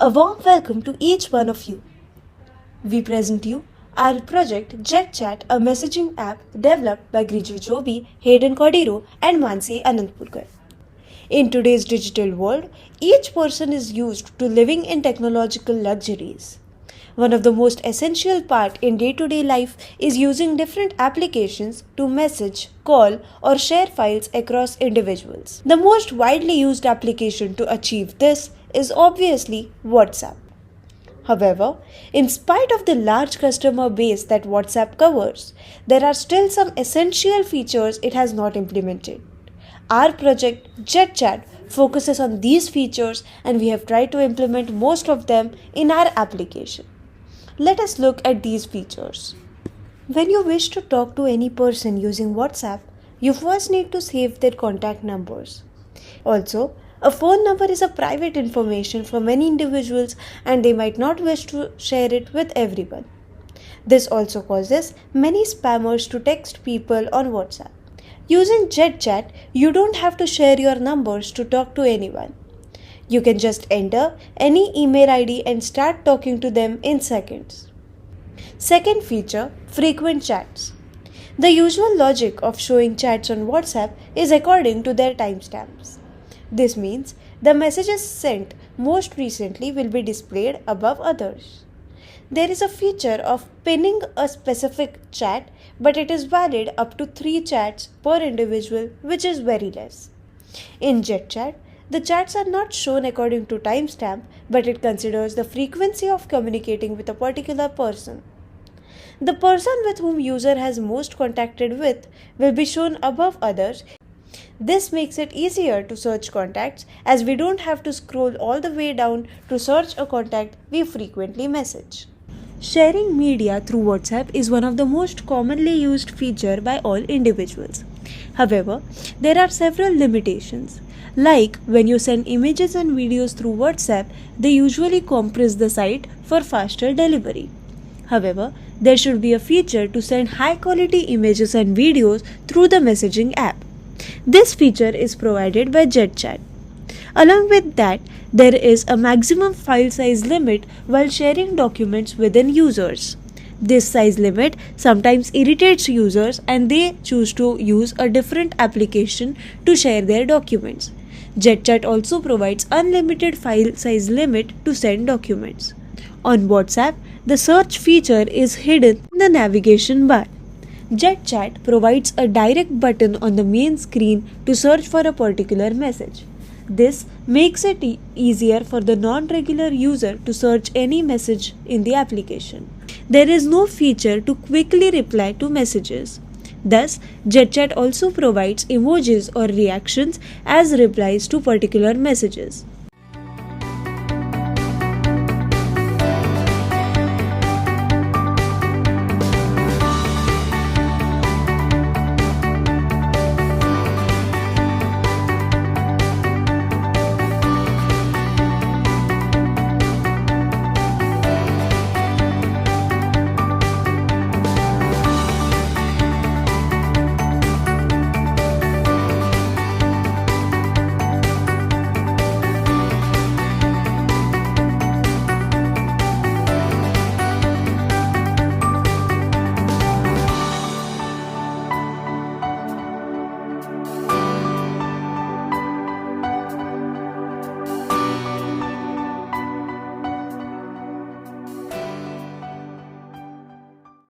A warm welcome to each one of you. We present you our project JetChat, a messaging app developed by Grejo Joby, Hayden Cordero, and Mansi Anandpurkar. In today's digital world, each person is used to living in technological luxuries. One of the most essential part in day-to-day life is using different applications to message, call, or share files across individuals. The most widely used application to achieve this is obviously WhatsApp. However, in spite of the large customer base that WhatsApp covers, there are still some essential features it has not implemented. Our project JetChat focuses on these features and we have tried to implement most of them in our application. Let us look at these features. When you wish to talk to any person using WhatsApp, you first need to save their contact numbers. Also, a phone number is a private information for many individuals and they might not wish to share it with everyone. This also causes many spammers to text people on WhatsApp. Using JetChat, you don't have to share your numbers to talk to anyone. You can just enter any email ID and start talking to them in seconds. Second feature, frequent chats. The usual logic of showing chats on WhatsApp is according to their timestamps. This means the messages sent most recently will be displayed above others. There is a feature of pinning a specific chat, but it is valid up to 3 chats per individual, which is very less. In JetChat, the chats are not shown according to timestamp, but it considers the frequency of communicating with a particular person. The person with whom user has most contacted with will be shown above others. This makes it easier to search contacts as we don't have to scroll all the way down to search a contact we frequently message. Sharing media through WhatsApp is one of the most commonly used feature by all individuals. However, there are several limitations. Like when you send images and videos through WhatsApp, they usually compress the site for faster delivery. However, there should be a feature to send high quality images and videos through the messaging app. This feature is provided by JetChat. Along with that, there is a maximum file size limit while sharing documents within users. This size limit sometimes irritates users and they choose to use a different application to share their documents. JetChat also provides unlimited file size limit to send documents. On WhatsApp, the search feature is hidden in the navigation bar. JetChat provides a direct button on the main screen to search for a particular message. This makes it easier for the non-regular user to search any message in the application. There is no feature to quickly reply to messages. Thus, JetChat also provides emojis or reactions as replies to particular messages.